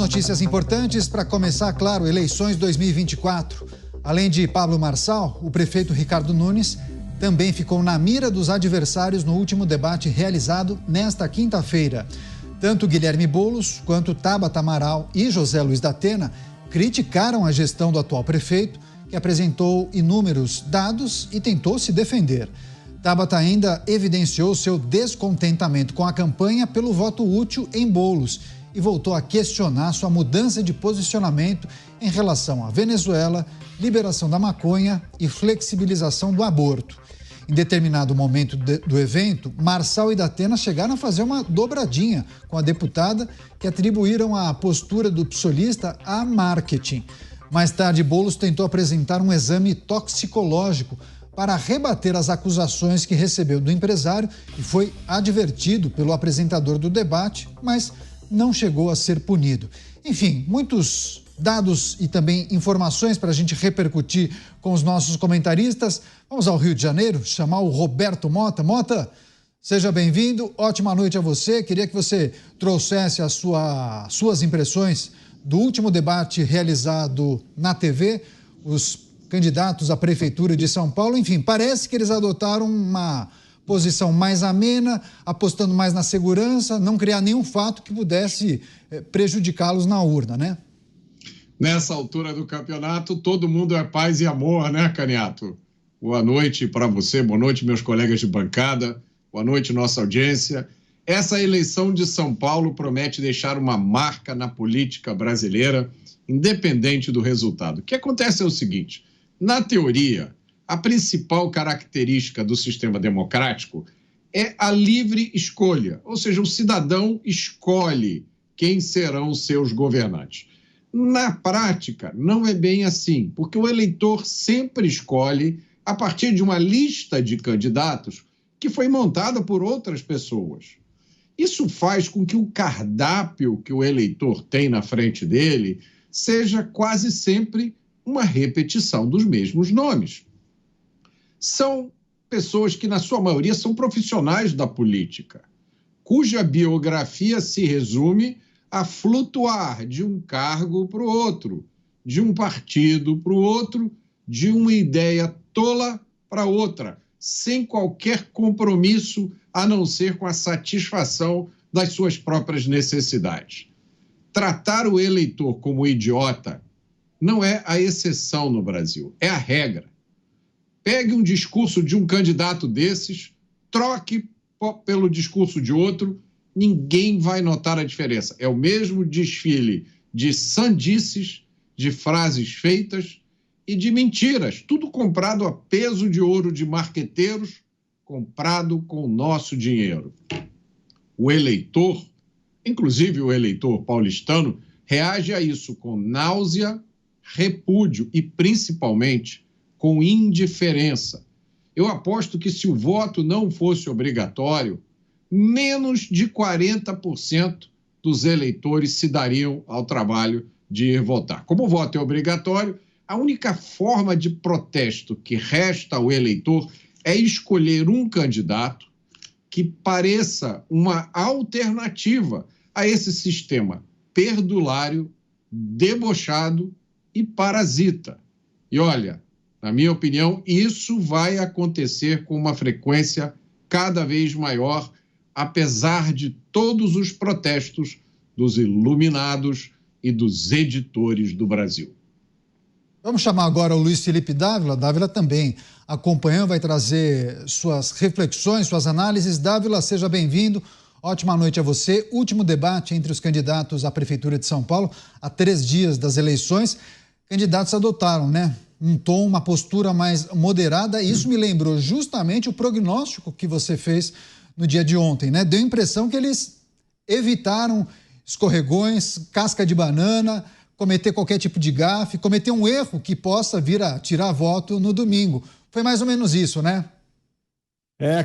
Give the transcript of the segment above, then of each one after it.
notícias importantes para começar, claro, eleições 2024. Além de Pablo Marçal, o prefeito Ricardo Nunes também ficou na mira dos adversários no último debate realizado nesta quinta-feira. Tanto Guilherme Boulos quanto Tabata Amaral e José Luiz da Atena criticaram a gestão do atual prefeito, que apresentou inúmeros dados e tentou se defender. Tabata ainda evidenciou seu descontentamento com a campanha pelo voto útil em Boulos e voltou a questionar sua mudança de posicionamento em relação à Venezuela, liberação da maconha e flexibilização do aborto. Em determinado momento do evento, Marçal e da Atena chegaram a fazer uma dobradinha com a deputada, que atribuíram a postura do psolista a marketing. Mais tarde, Boulos tentou apresentar um exame toxicológico para rebater as acusações que recebeu do empresário e foi advertido pelo apresentador do debate, mas não chegou a ser punido. Enfim, muitos dados e também informações para a gente repercutir com os nossos comentaristas. Vamos ao Rio de Janeiro, chamar o Roberto Mota. Mota, seja bem-vindo, ótima noite a você. Queria que você trouxesse as suas impressões do último debate realizado na TV, os candidatos à Prefeitura de São Paulo. Enfim, parece que eles adotaram uma posição mais amena, apostando mais na segurança, não criar nenhum fato que pudesse prejudicá-los na urna, né? Nessa altura do campeonato, todo mundo é paz e amor, né, Caniato? Boa noite para você, boa noite, meus colegas de bancada, boa noite, nossa audiência. Essa eleição de São Paulo promete deixar uma marca na política brasileira, independente do resultado. O que acontece é o seguinte: na teoria, a principal característica do sistema democrático é a livre escolha, ou seja, o cidadão escolhe quem serão os seus governantes. Na prática, não é bem assim, porque o eleitor sempre escolhe a partir de uma lista de candidatos que foi montada por outras pessoas. Isso faz com que o cardápio que o eleitor tem na frente dele seja quase sempre uma repetição dos mesmos nomes. São pessoas que, na sua maioria, são profissionais da política, cuja biografia se resume a flutuar de um cargo para o outro, de um partido para o outro, de uma ideia tola para outra, sem qualquer compromisso a não ser com a satisfação das suas próprias necessidades. Tratar o eleitor como idiota não é a exceção no Brasil, é a regra. Pegue um discurso de um candidato desses, troque pelo discurso de outro, ninguém vai notar a diferença. É o mesmo desfile de sandices, de frases feitas e de mentiras, tudo comprado a peso de ouro de marqueteiros, comprado com o nosso dinheiro. O eleitor, inclusive o eleitor paulistano, reage a isso com náusea, repúdio e, principalmente, com indiferença. Eu aposto que, se o voto não fosse obrigatório, menos de 40% dos eleitores se dariam ao trabalho de ir votar. Como o voto é obrigatório, a única forma de protesto que resta ao eleitor é escolher um candidato que pareça uma alternativa a esse sistema perdulário, debochado e parasita. E olha, na minha opinião, isso vai acontecer com uma frequência cada vez maior, apesar de todos os protestos dos iluminados e dos editores do Brasil. Vamos chamar agora o Luiz Felipe Dávila. Dávila também acompanhando, vai trazer suas reflexões, suas análises. Dávila, seja bem-vindo. Ótima noite a você. Último debate entre os candidatos à Prefeitura de São Paulo, há 3 dias das eleições. Candidatos adotaram, né, um tom, uma postura mais moderada. E isso me lembrou justamente o prognóstico que você fez no dia de ontem, né? Deu a impressão que eles evitaram escorregões, casca de banana, cometer qualquer tipo de gafe, cometer um erro que possa vir a tirar voto no domingo. Foi mais ou menos isso, né?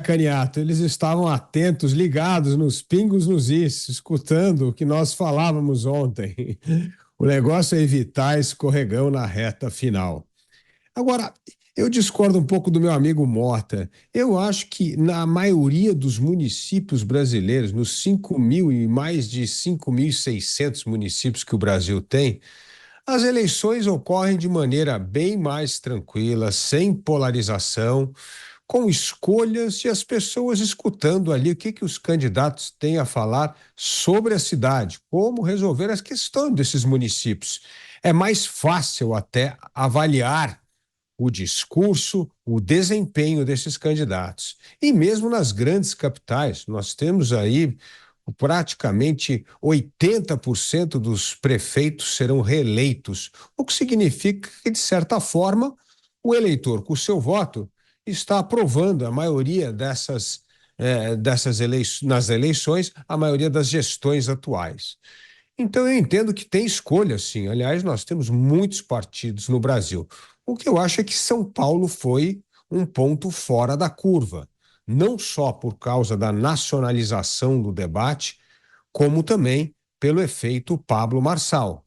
Caniato, eles estavam atentos, ligados nos pingos nos is, escutando o que nós falávamos ontem. O negócio é evitar escorregão na reta final. Agora, Eu discordo um pouco do meu amigo Mota. Eu acho que na maioria dos municípios brasileiros, nos 5.000 e mais de 5.600 municípios que o Brasil tem, as eleições ocorrem de maneira bem mais tranquila, sem polarização, com escolhas e as pessoas escutando ali o que os candidatos têm a falar sobre a cidade, como resolver as questões desses municípios. É mais fácil até avaliar o discurso, o desempenho desses candidatos. E mesmo nas grandes capitais, nós temos aí praticamente 80% dos prefeitos serão reeleitos, o que significa que, de certa forma, o eleitor, com o seu voto, está aprovando a maioria nas eleições, a maioria das gestões atuais. Então, eu entendo que tem escolha, sim. Aliás, nós temos muitos partidos no Brasil. O que eu acho é que São Paulo foi um ponto fora da curva, não só por causa da nacionalização do debate, como também pelo efeito Pablo Marçal.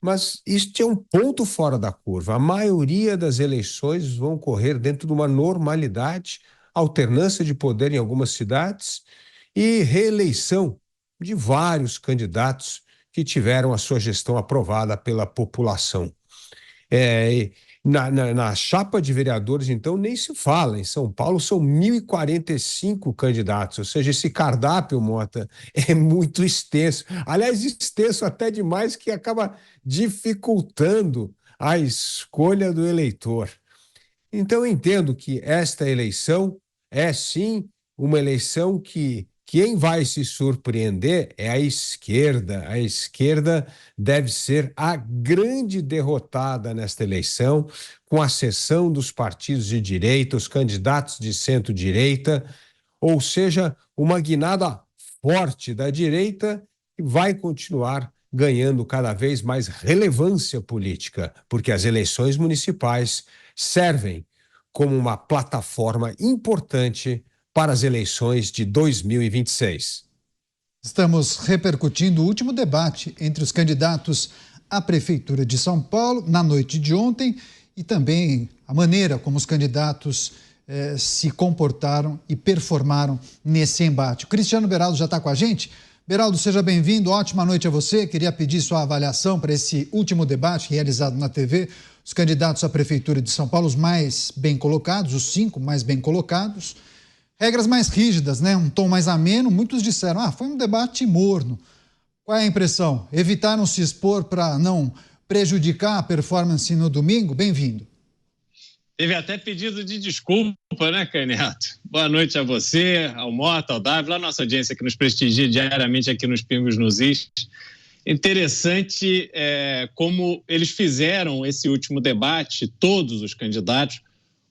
Mas isso é um ponto fora da curva. A maioria das eleições vão ocorrer dentro de uma normalidade, alternância de poder em algumas cidades e reeleição de vários candidatos que tiveram a sua gestão aprovada pela população. Na chapa de vereadores, então, nem se fala. Em São Paulo são 1.045 candidatos, ou seja, esse cardápio, Mota, é muito extenso. Aliás, extenso até demais, que acaba dificultando a escolha do eleitor. Então, eu entendo que esta eleição é, sim, uma eleição que quem vai se surpreender é a esquerda. A esquerda deve ser a grande derrotada nesta eleição, com a cessão dos partidos de direita, os candidatos de centro-direita, ou seja, uma guinada forte da direita que vai continuar ganhando cada vez mais relevância política, porque as eleições municipais servem como uma plataforma importante para as eleições de 2026. Estamos repercutindo o último debate entre os candidatos à Prefeitura de São Paulo na noite de ontem e também a maneira como os candidatos se comportaram e performaram nesse embate. O Cristiano Beraldo já está com a gente. Beraldo, seja bem-vindo, ótima noite a você. Queria pedir sua avaliação para esse último debate realizado na TV. Os candidatos à Prefeitura de São Paulo, os mais bem colocados, os 5 mais bem colocados. Regras mais rígidas, né? Um tom mais ameno. Muitos disseram, foi um debate morno. Qual é a impressão? Evitaram se expor para não prejudicar a performance no domingo? Bem-vindo. Teve até pedido de desculpa, né, Canhoto? Boa noite a você, ao Mota, ao Davi, a nossa audiência que nos prestigia diariamente aqui nos Pingos nos Is. Interessante como eles fizeram esse último debate, todos os candidatos,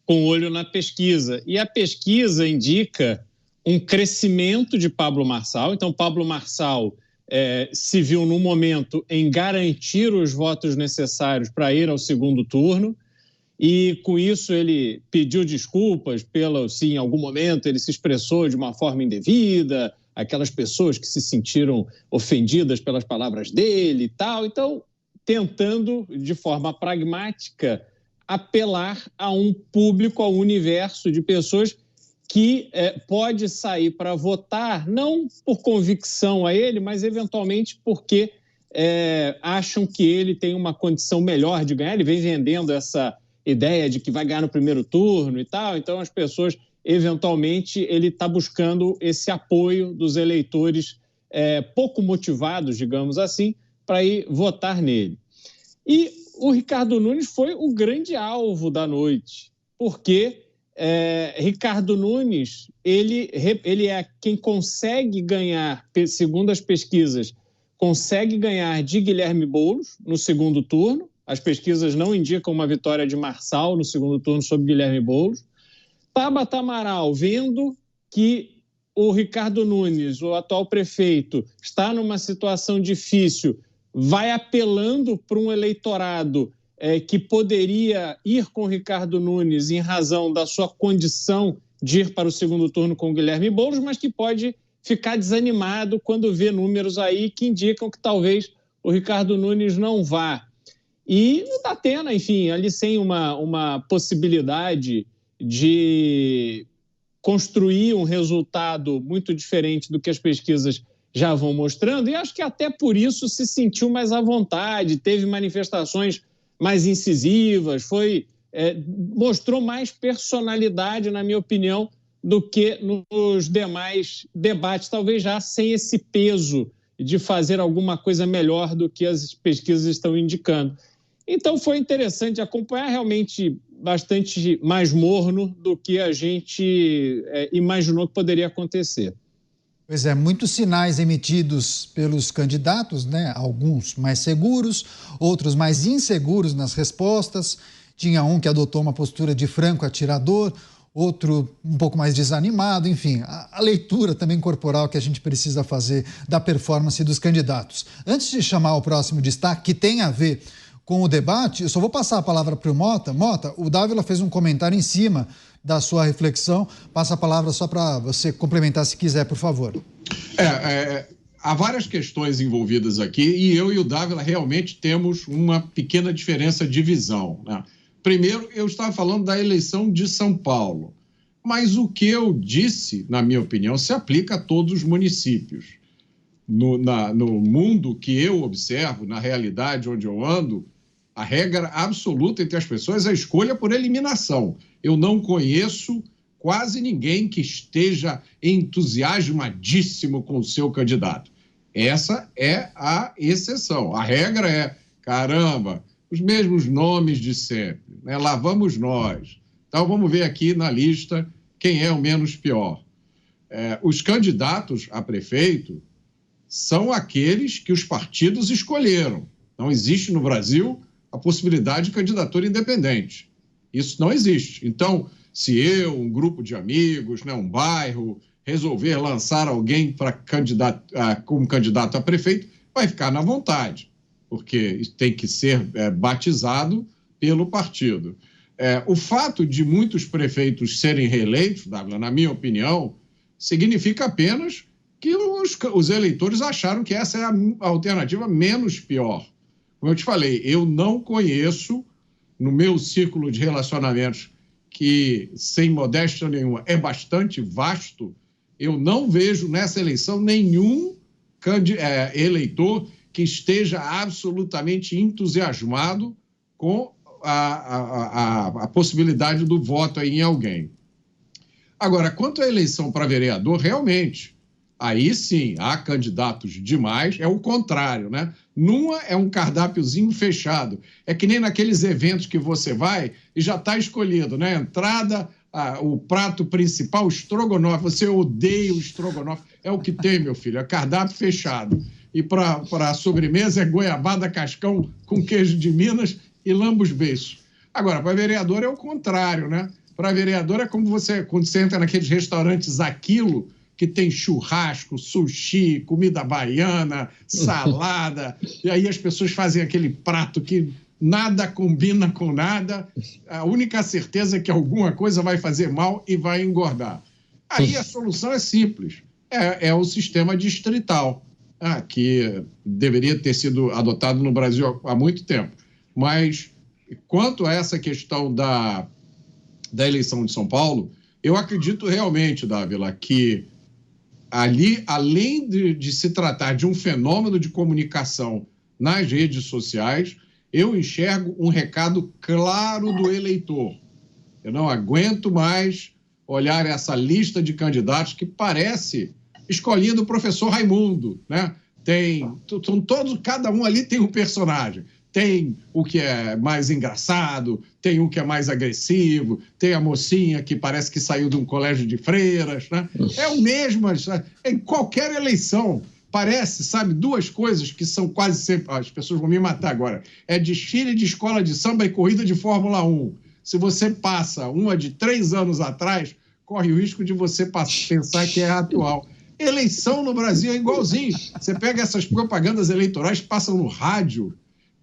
com olho na pesquisa. E a pesquisa indica um crescimento de Pablo Marçal. Então, Pablo Marçal se viu no momento em garantir os votos necessários para ir ao segundo turno. E, com isso, ele pediu desculpas se em algum momento ele se expressou de uma forma indevida, aquelas pessoas que se sentiram ofendidas pelas palavras dele e tal. Então, tentando, de forma pragmática, apelar a um público, ao universo de pessoas que pode sair para votar, não por convicção a ele, mas eventualmente porque acham que ele tem uma condição melhor de ganhar. Ele vem vendendo essa ideia de que vai ganhar no primeiro turno e tal, então as pessoas, eventualmente, ele está buscando esse apoio dos eleitores pouco motivados, digamos assim, para ir votar nele. E o Ricardo Nunes foi o grande alvo da noite, porque Ricardo Nunes, ele é quem consegue ganhar, segundo as pesquisas, consegue ganhar de Guilherme Boulos no segundo turno. As pesquisas não indicam uma vitória de Marçal no segundo turno sobre Guilherme Boulos. Tabata Amaral, vendo que o Ricardo Nunes, o atual prefeito, está numa situação difícil, vai apelando para um eleitorado que poderia ir com o Ricardo Nunes em razão da sua condição de ir para o segundo turno com o Guilherme Boulos, mas que pode ficar desanimado quando vê números aí que indicam que talvez o Ricardo Nunes não vá. E o Datena, enfim, ali sem uma possibilidade de construir um resultado muito diferente do que as pesquisas já vão mostrando, e acho que até por isso se sentiu mais à vontade, teve manifestações mais incisivas, mostrou mais personalidade, na minha opinião, do que nos demais debates, talvez já sem esse peso de fazer alguma coisa melhor do que as pesquisas estão indicando. Então foi interessante acompanhar, realmente bastante mais morno do que a gente imaginou que poderia acontecer. Pois é, muitos sinais emitidos pelos candidatos, né? Alguns mais seguros, outros mais inseguros nas respostas. Tinha um que adotou uma postura de franco atirador, outro um pouco mais desanimado, enfim, a leitura também corporal que a gente precisa fazer da performance dos candidatos. Antes de chamar o próximo destaque, que tem a ver com o debate, eu só vou passar a palavra para o Mota. Mota, o Dávila fez um comentário em cima da sua reflexão. Passa a palavra só para você complementar, se quiser, por favor. Há várias questões envolvidas aqui e eu e o Dávila realmente temos uma pequena diferença de visão, né? Primeiro, eu estava falando da eleição de São Paulo, mas o que eu disse, na minha opinião, se aplica a todos os municípios. No mundo que eu observo, na realidade onde eu ando, a regra absoluta entre as pessoas é a escolha por eliminação. Eu não conheço quase ninguém que esteja entusiasmadíssimo com o seu candidato. Essa é a exceção. A regra é, caramba, os mesmos nomes de sempre, né? Lá vamos nós. Então, vamos ver aqui na lista quem é o menos pior. Os candidatos a prefeito são aqueles que os partidos escolheram. Não existe no Brasil a possibilidade de candidatura independente. Isso não existe. Então, se eu, um grupo de amigos, né, um bairro, resolver lançar alguém como candidato a prefeito, vai ficar na vontade, porque tem que ser batizado pelo partido. O fato de muitos prefeitos serem reeleitos, na minha opinião, significa apenas que os eleitores acharam que essa é a alternativa menos pior. Como eu te falei, eu não conheço, no meu círculo de relacionamentos, que, sem modéstia nenhuma, é bastante vasto, eu não vejo nessa eleição nenhum eleitor que esteja absolutamente entusiasmado com a possibilidade do voto aí em alguém. Agora, quanto à eleição para vereador, realmente, aí sim, há candidatos demais, é o contrário, né? Numa é um cardápiozinho fechado, é que nem naqueles eventos que você vai e já está escolhido, né? Entrada, o prato principal, o estrogonofe, você odeia o estrogonofe, é o que tem, meu filho, é cardápio fechado. E para a sobremesa é goiabada cascão com queijo de Minas e lambos-beiços. Agora, para vereador é o contrário, né? Para vereador é como quando você entra naqueles restaurantes Aquilo, que tem churrasco, sushi, comida baiana, salada, e aí as pessoas fazem aquele prato que nada combina com nada, a única certeza é que alguma coisa vai fazer mal e vai engordar. Aí a solução é simples, é o sistema distrital, que deveria ter sido adotado no Brasil há muito tempo. Mas, quanto a essa questão da eleição de São Paulo, eu acredito realmente, Dávila, que ali, além de se tratar de um fenômeno de comunicação nas redes sociais, eu enxergo um recado claro do eleitor. Eu não aguento mais olhar essa lista de candidatos que parece escolinha do professor Raimundo, né? Cada um ali tem um personagem. Tem o que é mais engraçado, tem o que é mais agressivo, tem a mocinha que parece que saiu de um colégio de freiras, né? É o mesmo, em qualquer eleição, parece, sabe, duas coisas que são quase sempre... As pessoas vão me matar agora. É desfile de escola de samba e corrida de Fórmula 1. Se você passa uma de 3 anos atrás, corre o risco de você pensar que é atual. Eleição no Brasil é igualzinho. Você pega essas propagandas eleitorais que passam no rádio,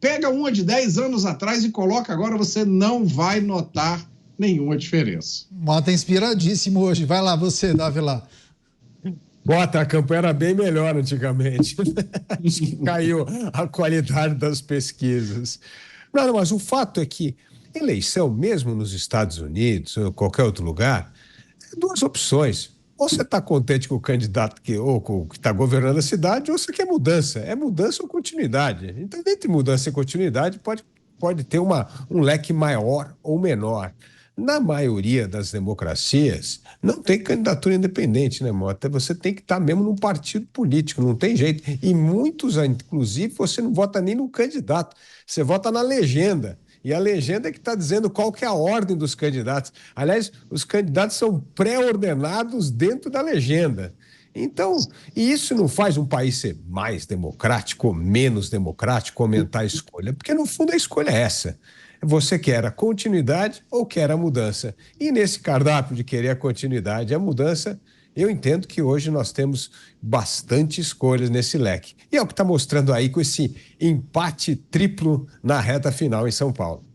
pega uma de 10 anos atrás e coloca agora, você não vai notar nenhuma diferença. Mota inspiradíssimo hoje. Vai lá, você, Dávila. Bota, a campanha era bem melhor antigamente. Acho que caiu a qualidade das pesquisas. Não, mas o fato é que eleição, mesmo nos Estados Unidos ou em qualquer outro lugar, é duas opções. Ou você está contente com o candidato que está governando a cidade, ou você quer mudança. É mudança ou continuidade. Então, entre mudança e continuidade, pode ter um leque maior ou menor. Na maioria das democracias, não tem candidatura independente, né, Mota? Você tem que estar mesmo num partido político, não tem jeito. E muitos, inclusive, você não vota nem no candidato, você vota na legenda. E a legenda é que está dizendo qual que é a ordem dos candidatos. Aliás, os candidatos são pré-ordenados dentro da legenda. Então, e isso não faz um país ser mais democrático ou menos democrático, aumentar a escolha, porque no fundo a escolha é essa. Você quer a continuidade ou quer a mudança? E nesse cardápio de querer a continuidade e a mudança, eu entendo que hoje nós temos bastante escolhas nesse leque. E é o que está mostrando aí com esse empate triplo na reta final em São Paulo.